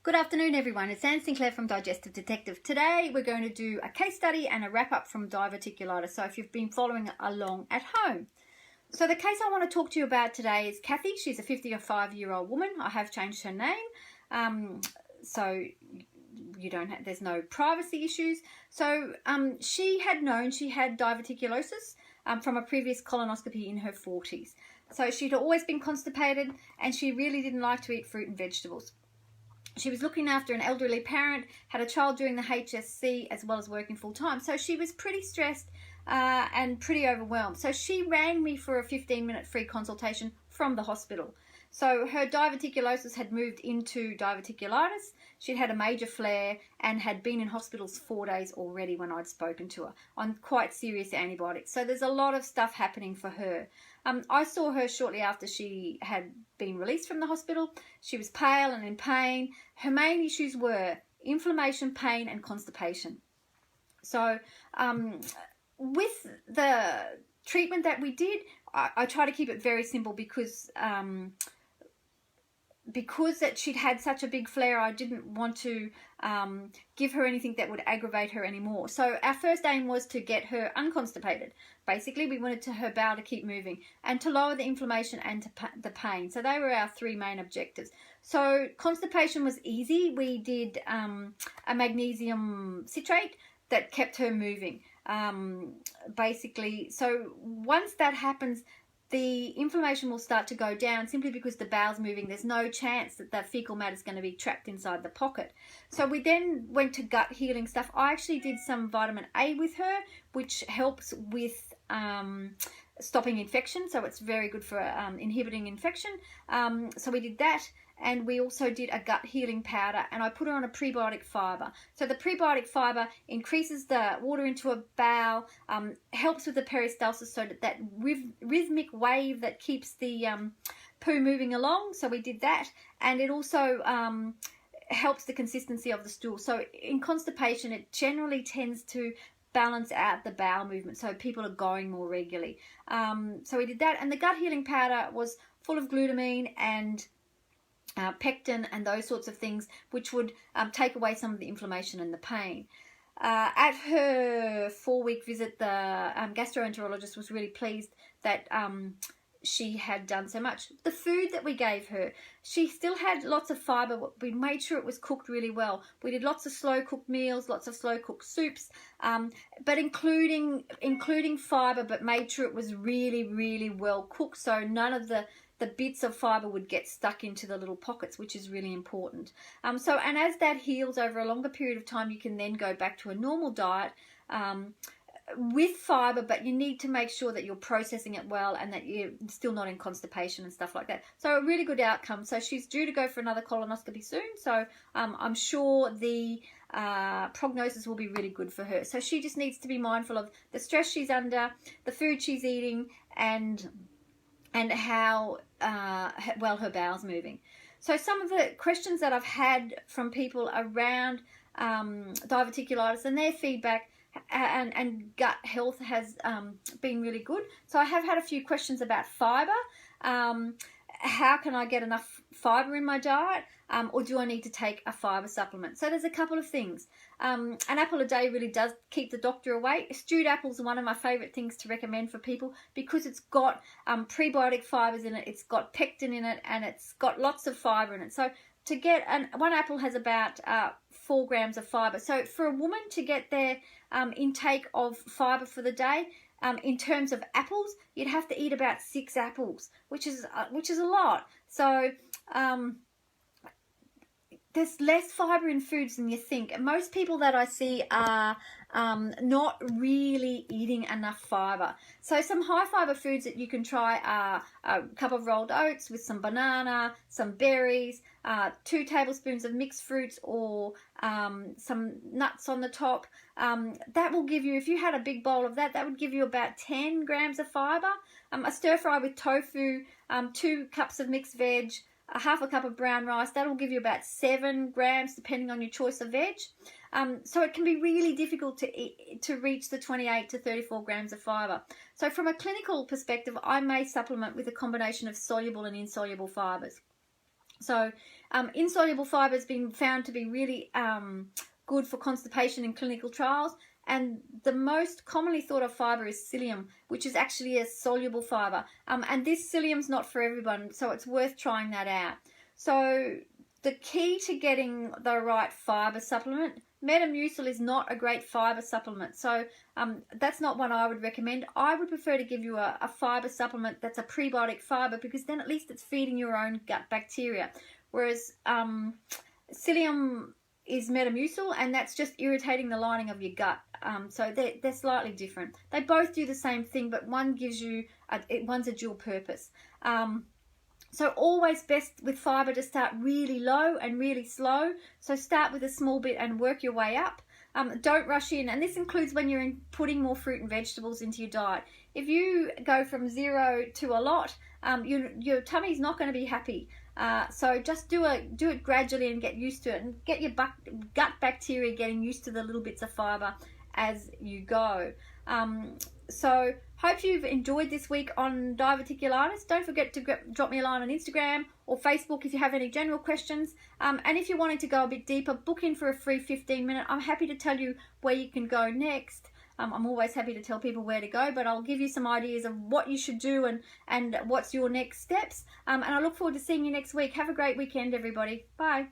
Good afternoon, everyone. It's Anne Sinclair from Digestive Detective. Today we're going to do a case study and a wrap-up from diverticulitis, so if you've been following along at home. So the case I want to talk to you about today is Kathy. She's a 55-year-old woman. I have changed her name, so you don't have, there's no privacy issues. So she had known she had diverticulosis from a previous colonoscopy in her 40s. So she'd always been constipated and she really didn't like to eat fruit and vegetables. She was looking after an elderly parent, had a child doing the HSC as well as working full time. So she was pretty stressed and pretty overwhelmed. So she rang me for a 15-minute free consultation from the hospital. So her diverticulosis had moved into diverticulitis. She'd had a major flare and had been in hospitals 4 days already when I'd spoken to her on quite serious antibiotics. So there's a lot of stuff happening for her. I saw her shortly after she had been released from the hospital. She was pale and in pain. Her main issues were inflammation, pain, and constipation. So with the treatment that we did, I try to keep it very simple because that she'd had such a big flare, I didn't want to give her anything that would aggravate her anymore. So our first aim was to get her unconstipated. Basically, we wanted her bowel to keep moving and to lower the inflammation and the pain. So they were our three main objectives. So constipation was easy. We did a magnesium citrate that kept her moving. Basically, so once that happens, the inflammation will start to go down simply because the bowel's moving. There's no chance that the fecal matter is going to be trapped inside the pocket. So we then went to gut healing stuff. I actually did some vitamin A with her, which helps with stopping infection. So it's very good for inhibiting infection. So we did that. And we also did a gut healing powder, and I put her on a prebiotic fibre. So the prebiotic fibre increases the water into a bowel, helps with the peristalsis, so that rhythmic wave that keeps the poo moving along. So we did that, and it also helps the consistency of the stool. So in constipation, it generally tends to balance out the bowel movement, so people are going more regularly. So we did that, and the gut healing powder was full of glutamine and pectin and those sorts of things, which would take away some of the inflammation and the pain. At her 4-week visit, the gastroenterologist was really pleased that she had done so much. The food that we gave her, she still had lots of fibre. We made sure it was cooked really well. We did lots of slow cooked meals, lots of slow cooked soups, but including fibre, but made sure it was really, really well cooked, so none of the bits of fibre would get stuck into the little pockets, which is really important. And as that heals over a longer period of time, you can then go back to a normal diet with fibre, but you need to make sure that you're processing it well and that you're still not in constipation and stuff like that. So a really good outcome. So she's due to go for another colonoscopy soon. So I'm sure the prognosis will be really good for her. So she just needs to be mindful of the stress she's under, the food she's eating, and how well her bowel's moving. So some of the questions that I've had from people around diverticulitis and their feedback and gut health has been really good. So I have had a few questions about fibre. How can I get enough fibre in my diet? Or do I need to take a fibre supplement? So there's a couple of things. An apple a day really does keep the doctor away. Stewed apples are one of my favourite things to recommend for people because it's got prebiotic fibres in it, it's got pectin in it, and it's got lots of fibre in it. So to get one apple has about 4 grams of fibre. So for a woman to get their intake of fibre for the day, in terms of apples, you'd have to eat about 6 apples, which is a lot. So there's less fibre in foods than you think. And most people that I see are not really eating enough fibre. So some high fibre foods that you can try are a cup of rolled oats with some banana, some berries, 2 tablespoons of mixed fruits, or some nuts on the top. That will give you, if you had a big bowl of that, that would give you about 10 grams of fibre. A stir fry with tofu, 2 cups of mixed veg, a half a cup of brown rice, that will give you about 7 grams depending on your choice of veg. So it can be really difficult to reach the 28 to 34 grams of fibre. So from a clinical perspective, I may supplement with a combination of soluble and insoluble fibres. So Insoluble fibre has been found to be really good for constipation in clinical trials. And the most commonly thought of fibre is psyllium, which is actually a soluble fibre. And this psyllium's not for everyone, so it's worth trying that out. So the key to getting the right fibre supplement, Metamucil is not a great fibre supplement. So that's not one I would recommend. I would prefer to give you a fibre supplement that's a prebiotic fibre, because then at least it's feeding your own gut bacteria. Whereas psyllium is Metamucil, and that's just irritating the lining of your gut. So they're slightly different. They both do the same thing, but one gives you, one's a dual purpose. So always best with fibre to start really low and really slow. So start with a small bit and work your way up. Don't rush in, and this includes when you're putting more fruit and vegetables into your diet. If you go from 0 to a lot, your tummy's not going to be happy. So just do it gradually and get used to it, and get your gut bacteria getting used to the little bits of fibre as you go. So hope you've enjoyed this week on diverticulitis. Don't forget to drop me a line on Instagram or Facebook if you have any general questions. And if you're wanting to go a bit deeper, book in for a free 15-minute. I'm happy to tell you where you can go next. I'm always happy to tell people where to go, but I'll give you some ideas of what you should do and what's your next steps. And I look forward to seeing you next week. Have a great weekend, everybody. Bye.